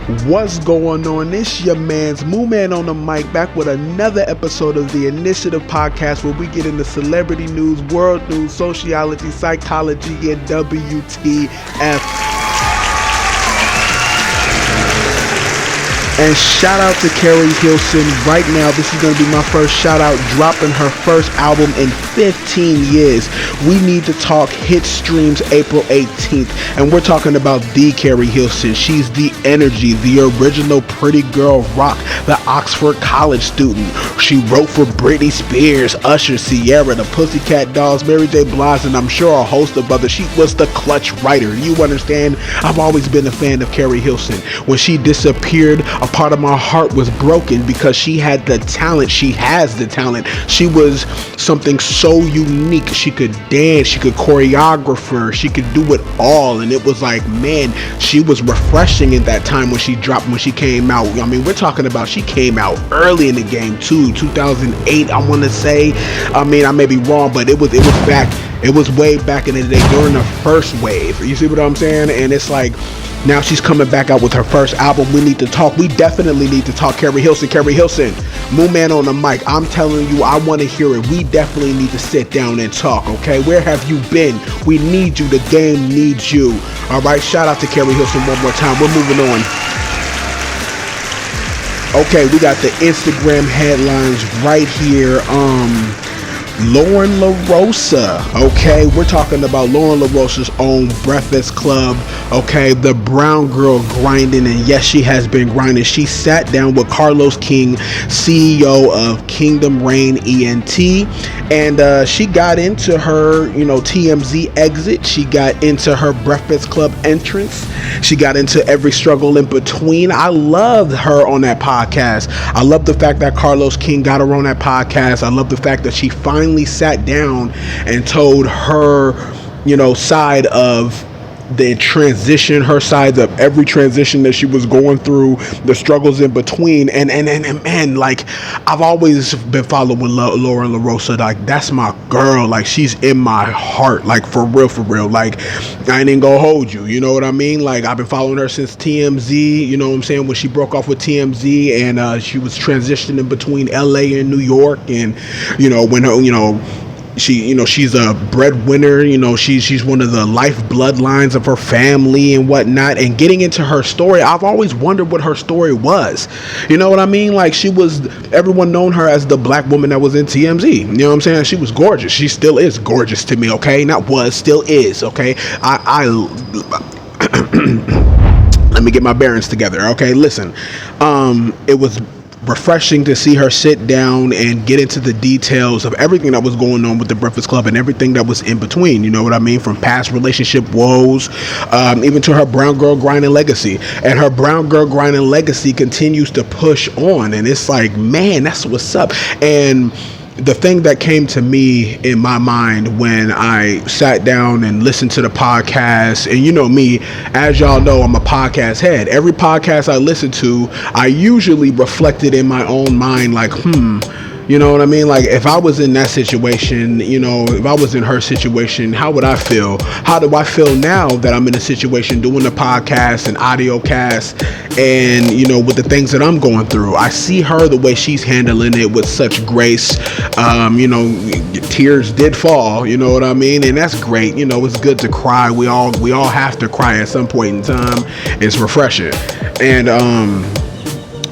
What's going on? It's your man's Moo Man on the mic, back with another episode of the Initiative Podcast, where we get into celebrity news, world news, sociology, psychology, and WTF. And shout out to Keri Hilson. Right now, this is going to be my first shout out, dropping her first album in 15 years. We Need to Talk hit streams April 18th. And we're talking about the Keri Hilson. She's the energy, the original pretty girl rock, the Oxford College student. She wrote for Britney Spears, Usher, Ciara, the Pussycat Dolls, Mary J. Blige, and I'm sure a host of others. She was the clutch writer. You understand? I've always been a fan of Keri Hilson. When she disappeared, a part of my heart was broken because she had the talent. She has the talent. She was something so unique. She could dance, she could choreographer, she could do it all. And it was like, man, she was refreshing in that time when she came out. I mean, we're talking about she came out early in the game too, 2008, I want to say. I mean, I may be wrong, but it was way back in the day during the first wave. You see what I'm saying? And it's like, now she's coming back out with her first album. We need to talk. We definitely need to talk. Keri Hilson, Moo Man on the mic. I'm telling you, I want to hear it. We definitely need to sit down and talk, okay? Where have you been? We need you. The game needs you. All right, shout out to Keri Hilson one more time. We're moving on. Okay, we got the Instagram headlines right here. Loren Larossa, okay? We're talking about Loren Larossa's own Breakfast Club, okay? The brown girl grinding, and yes, she has been grinding. She sat down with Carlos King, CEO of Kingdom Reign ENT, and she got into her, TMZ exit. She got into her Breakfast Club entrance. She got into every struggle in between. I loved her on that podcast. I love the fact that Carlos King got her on that podcast. I love the fact that she finally sat down and told her, side of the transition, her side of every transition that she was going through, the struggles in between, and man, like, I've always been following Loren Larossa. Like, that's my girl. Like, she's in my heart. Like, for real. Like, I ain't even gonna hold you. You know what I mean? Like, I've been following her since TMZ. You know what I'm saying? When she broke off with TMZ and she was transitioning between LA and New York, and when her, she's a breadwinner. She's one of the life bloodlines of her family and whatnot. And getting into her story, I've always wondered what her story was. You know what I mean? Like, everyone known her as the black woman that was in TMZ. You know what I'm saying? She was gorgeous. She still is gorgeous to me. Okay, not was, still is. Okay, let me get my bearings together. Okay, listen. It was refreshing to see her sit down and get into the details of everything that was going on with the Breakfast Club and everything that was in between. You know what I mean? From past relationship woes, even to her brown girl grinding legacy. And her brown girl grinding legacy continues to push on. And it's like, man, that's what's up. And the thing that came to me in my mind when I sat down and listened to the podcast, and me, as y'all know, I'm a podcast head. Every podcast I listen to, I usually reflected in my own mind, like, you know what I mean? Like, if I was in that situation, if I was in her situation, how would I feel? How do I feel now that I'm in a situation doing a podcast and audio cast and, with the things that I'm going through? I see her the way she's handling it with such grace. Tears did fall, you know what I mean? And that's great. It's good to cry. We all have to cry at some point in time. It's refreshing. And,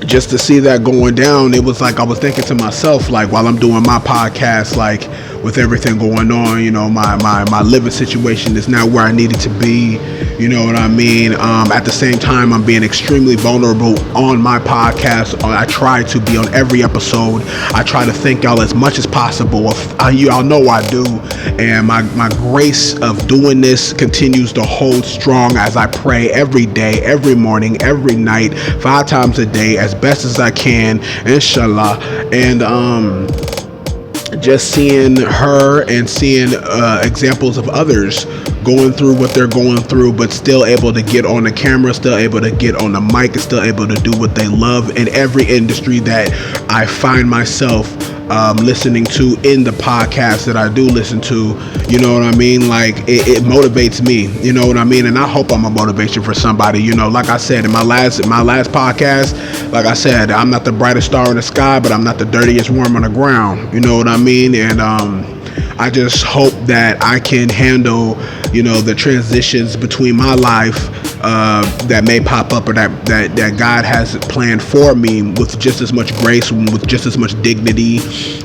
just to see that going down, it was like I was thinking to myself, like, while I'm doing my podcast, like, with everything going on, my living situation is not where I needed to be. You know what I mean? At the same time, I'm being extremely vulnerable on my podcast. I try to be on every episode. I try to thank y'all as much as possible. Y'all know I do. And my grace of doing this continues to hold strong as I pray every day, every morning, every night, 5 times a day, as best as I can, inshallah. And just seeing her and seeing examples of others going through what they're going through, but still able to get on the camera, still able to get on the mic, and still able to do what they love in every industry that I find myself listening to in the podcast that I do listen to. You know what I mean? Like it motivates me, you know what I mean? And I hope I'm a motivation for somebody. You know, like I said in my last podcast, like I said, I'm not the brightest star in the sky, but I'm not the dirtiest worm on the ground. You know what I mean? And I just hope that I can handle, you know, the transitions between my life that may pop up, or that God has planned for me, with just as much grace, with just as much dignity,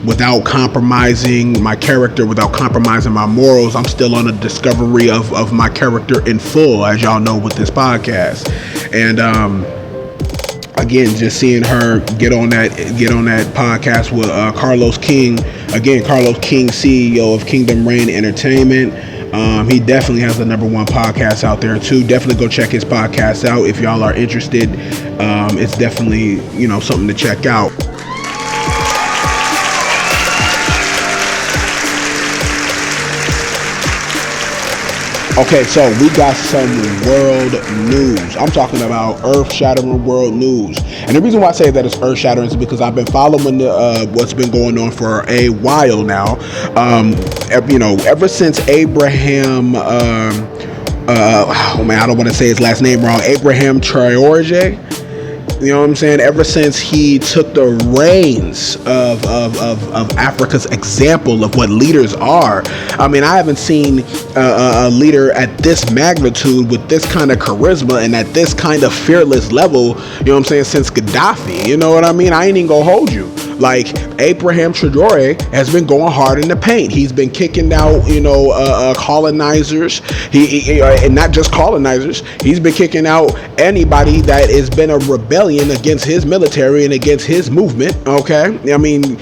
without compromising my character, without compromising my morals. I'm still on a discovery of my character in full, as y'all know, with this podcast. And again, just seeing her get on that podcast with Carlos King. Again, Carlos King, CEO of Kingdom Reign Entertainment. He definitely has the #1 podcast out there too. Definitely go check his podcast out if y'all are interested. It's definitely, you know, something to check out. Okay, so we got some world news. I'm talking about earth-shattering world news. And the reason why I say that it's earth-shattering is because I've been following what's been going on for a while now. You know, ever since Abraham, oh man, I don't want to say his last name wrong, Abraham Traoré. You know what I'm saying? Ever since he took the reins of Africa's example of what leaders are. I mean, I haven't seen a leader at this magnitude, with this kind of charisma, and at this kind of fearless level, you know what I'm saying, since Gaddafi. You know what I mean? I ain't even gonna hold you. Like, Abraham Traoré has been going hard in the paint. He's been kicking out, you know, colonizers. He and not just colonizers. He's been kicking out anybody that has been a rebellion against his military and against his movement. Okay, I mean,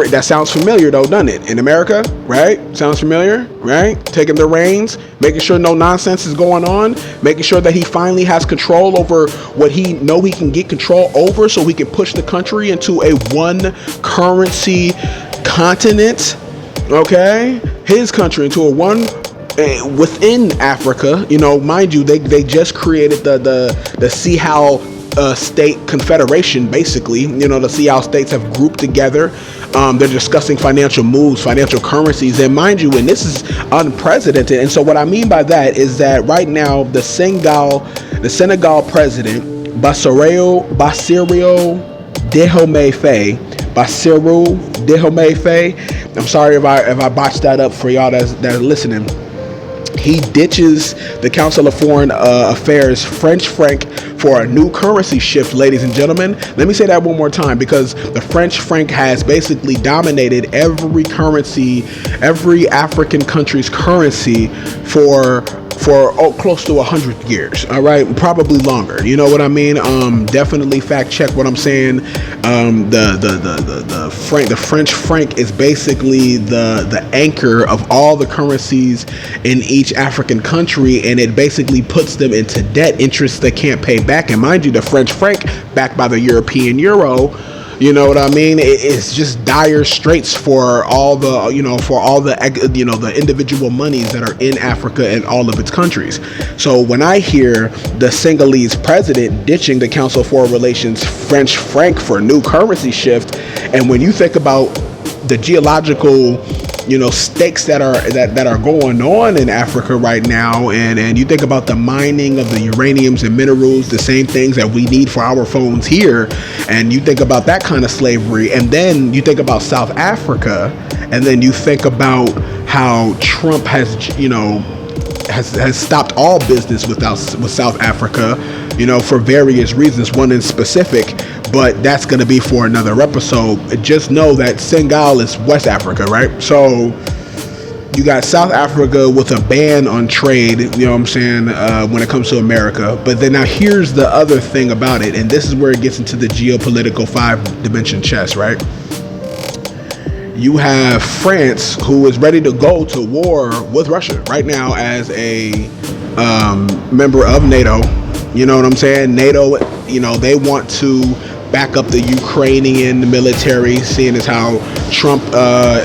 that sounds familiar though, doesn't it? In America, right? Sounds familiar, right? Taking the reins, making sure no nonsense is going on, making sure that he finally has control over what he know he can get control over, so he can push the country into a one currency continent. Okay, his country into a one within Africa. You know, mind you, they just created the see how state confederation, basically. You know, the see how states have grouped together. They're discussing financial moves, financial currencies, and mind you, and this is unprecedented. And so what I mean by that is that right now the Senegal president Bassirou Diomaye Faye, I'm sorry if I botched that up for y'all that's listening. He ditches the Council of Foreign Affairs French franc for a new currency shift, ladies and gentlemen. Let me say that one more time, because the French franc has basically dominated every currency, every African country's currency for close to 100 years. All right, probably longer. You know what I mean? Definitely fact check what I'm saying. The French franc is basically the anchor of all the currencies in each African country, and it basically puts them into debt, interest they can't pay back. And mind you, the French franc, backed by the European euro. You know what I mean? It's just dire straits for all the, the individual monies that are in Africa and all of its countries. So when I hear the Senegalese president ditching the Council of Foreign Relations French franc for a new currency shift, and when you think about the geological, stakes that are going on in Africa right now, and you think about the mining of the uraniums and minerals, the same things that we need for our phones here, and you think about that kind of slavery, and then you think about South Africa, and then you think about how Trump has stopped all business with South Africa, for various reasons, one in specific, but that's going to be for another episode. Just know that Senegal is West Africa, right? So you got South Africa with a ban on trade, when it comes to America. But then now here's the other thing about it, and this is where it gets into the geopolitical 5-dimension chess, right? You have France, who is ready to go to war with Russia right now as a member of NATO. You know what I'm saying? NATO, they want to back up the Ukrainian military, seeing as how Trump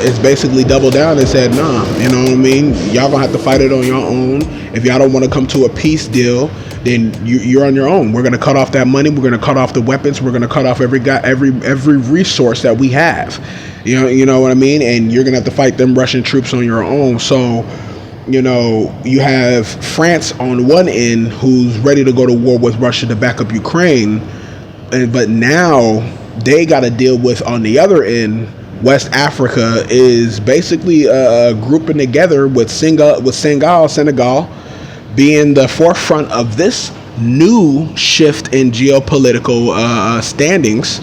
is basically doubled down and said, nah, you know what I mean? Y'all gonna have to fight it on your own. If y'all don't want to come to a peace deal, then you're on your own. We're gonna cut off that money. We're gonna cut off the weapons. We're gonna cut off every resource that we have. You know what I mean? And you're gonna have to fight them Russian troops on your own. So, you know, you have France on one end who's ready to go to war with Russia to back up Ukraine, but now they got to deal with, on the other end, West Africa is basically grouping together with Senegal being the forefront of this new shift in geopolitical standings.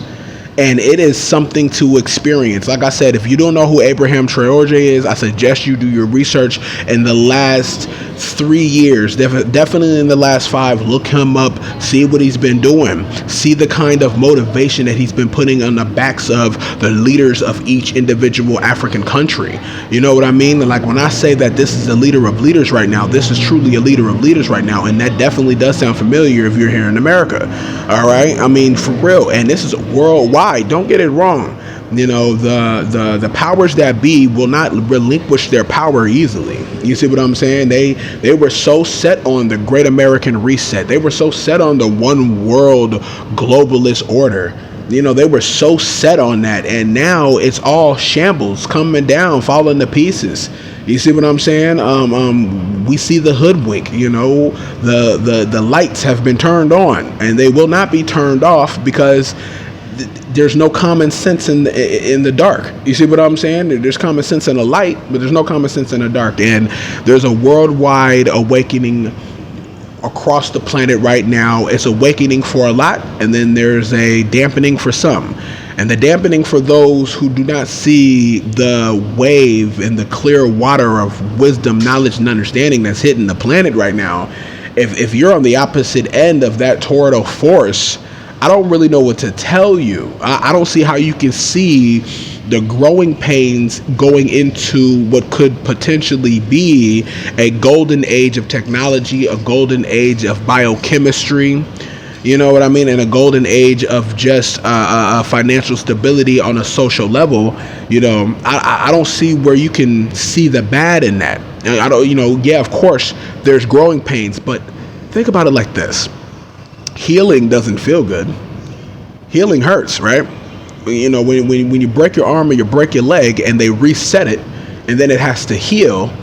And it is something to experience. Like I said, if you don't know who Abraham Traore is, I suggest you do your research. In the last 3 years, definitely in the last 5, look him up, see what he's been doing, see the kind of motivation that he's been putting on the backs of the leaders of each individual African country. You know what I mean? Like, when I say that this is a leader of leaders right now, this is truly a leader of leaders right now. And that definitely does sound familiar if you're here in America. All right? I mean, for real. And this is worldwide. Don't get it wrong. You know, the powers that be will not relinquish their power easily. You see what I'm saying? They were so set on the Great American Reset. They were so set on the one world globalist order. You know, they were so set on that, and now it's all shambles, coming down, falling to pieces. You see what I'm saying? We see the hoodwink. You know, the lights have been turned on, and they will not be turned off, because there's no common sense in the dark. You see what I'm saying? There's common sense in the light, but there's no common sense in the dark. And there's a worldwide awakening across the planet right now. It's awakening for a lot, and then there's a dampening for some. And the dampening for those who do not see the wave and the clear water of wisdom, knowledge, and understanding that's hitting the planet right now. If you're on the opposite end of that tornado force, I don't really know what to tell you. I don't see how you can see the growing pains going into what could potentially be a golden age of technology, a golden age of biochemistry, you know what I mean, and a golden age of just financial stability on a social level. You know, I don't see where you can see the bad in that. I don't, you know, yeah, of course, there's growing pains, but think about it like this. Healing doesn't feel good. Healing hurts, right? You know, when you break your arm or you break your leg and they reset it and then it has to heal,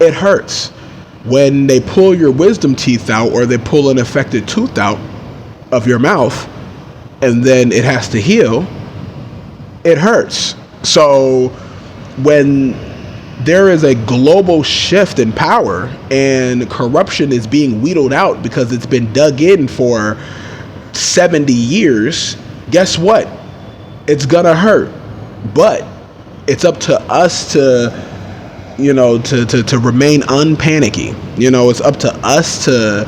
it hurts. When they pull your wisdom teeth out or they pull an affected tooth out of your mouth and then it has to heal, it hurts. So when there is a global shift in power and corruption is being wheedled out because it's been dug in for 70 years, guess what? It's gonna hurt. But it's up to us to, you know, to remain unpanicky. You know, it's up to us to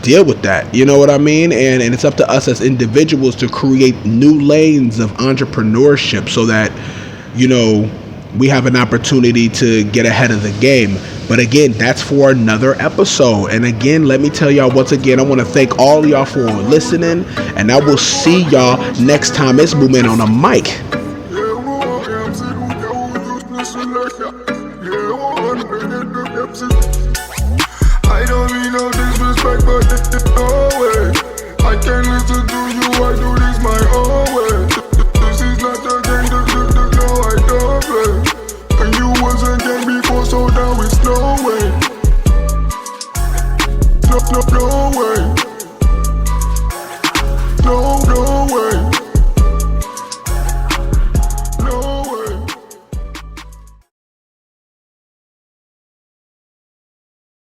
deal with that. You know what I mean? And it's up to us as individuals to create new lanes of entrepreneurship so that, you know, we have an opportunity to get ahead of the game. But again, that's for another episode. And again, let me tell y'all once again, I want to thank all y'all for listening, and I will see y'all next time. It's Movement on a Mic. I don't mean no disrespect, but no way. I can't listen to you, I do this my own way. This is not a game, no, I don't play. And you wasn't game before, so now it's no way. No way.